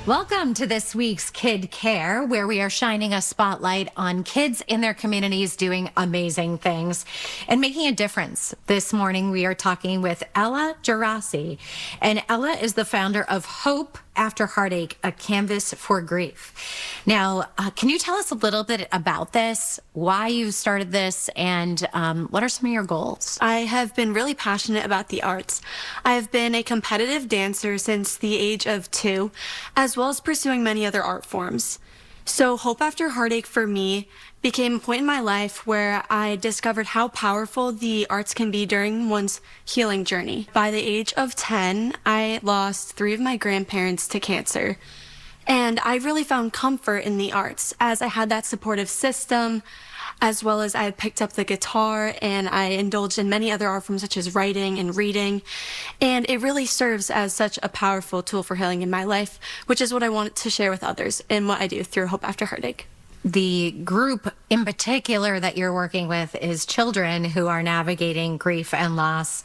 Welcome to this week's Kid Care, where we are shining a spotlight on kids in their communities doing amazing things and making a difference. This morning, we are talking with Ella Geraci, and Ella is the founder of H.O.P.E After Heartache, a canvas for grief. Now, can you tell us a little bit about this, why you started this, and what are some of your goals? I have been really passionate about the arts. I have been a competitive dancer since the age of 2, as well as pursuing many other art forms. So Hope After Heartache for me became a point in my life where I discovered how powerful the arts can be during one's healing journey. By the age of 10, I lost 3 of my grandparents to cancer. And I really found comfort in the arts as I had that supportive system, as well as I had picked up the guitar and I indulged in many other art forms such as writing and reading. And it really serves as such a powerful tool for healing in my life, which is what I want to share with others in what I do through Hope After Heartache. The group in particular that you're working with is children who are navigating grief and loss.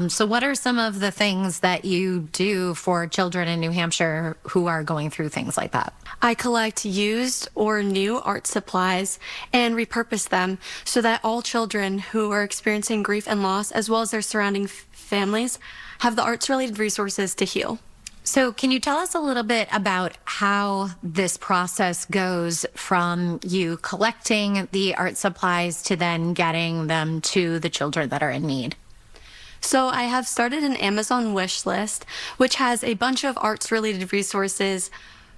So what are some of the things that you do for children in New Hampshire who are going through things like that? I collect used or new art supplies and repurpose them so that all children who are experiencing grief and loss, as well as their surrounding families, have the arts-related resources to heal. So can you tell us a little bit about how this process goes from you collecting the art supplies to then getting them to the children that are in need? So I have started an Amazon wish list, which has a bunch of arts-related resources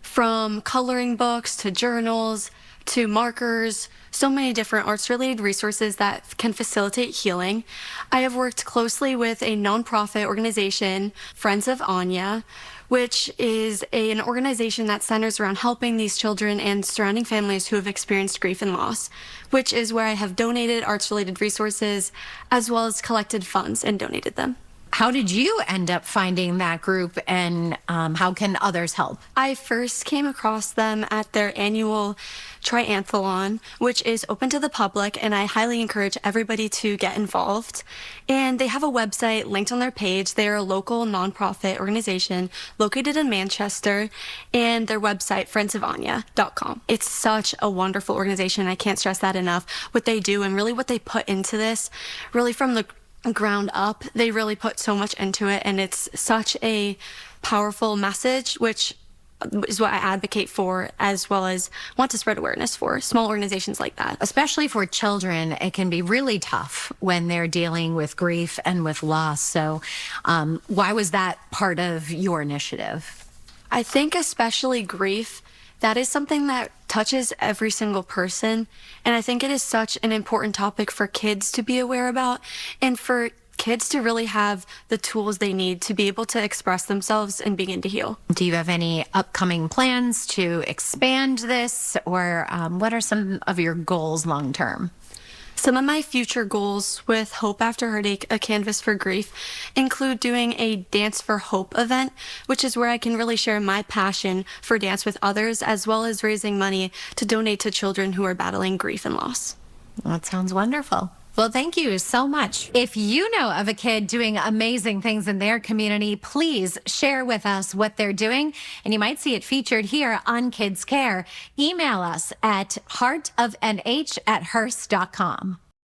from coloring books to journals to markers, so many different arts-related resources that can facilitate healing. I have worked closely with a nonprofit organization, Friends of Anya, which is an organization that centers around helping these children and surrounding families who have experienced grief and loss, which is where I have donated arts-related resources as well as collected funds and donated them. How did you end up finding that group, and how can others help? I first came across them at their annual triathlon, which is open to the public, and I highly encourage everybody to get involved. And they have a website linked on their page. They are a local nonprofit organization located in Manchester, and their website, friendsofanya.com. It's such a wonderful organization. I can't stress that enough. What they do and really what they put into this, really from the ground up, they really put so much into it, and it's such a powerful message, which is what I advocate for, as well as want to spread awareness for small organizations like that. Especially for children, it can be really tough when they're dealing with grief and with loss. So why was that part of your initiative? I think especially grief, that is something that touches every single person. And I think it is such an important topic for kids to be aware about, and for kids to really have the tools they need to be able to express themselves and begin to heal. Do you have any upcoming plans to expand this, or what are some of your goals long term? Some of my future goals with Hope After Heartache, a canvas for grief, include doing a Dance for Hope event, which is where I can really share my passion for dance with others, as well as raising money to donate to children who are battling grief and loss. That sounds wonderful. Well, thank you so much. If you know of a kid doing amazing things in their community, please share with us what they're doing, and you might see it featured here on Kids Care. Email us at heartofnh@hearst.com.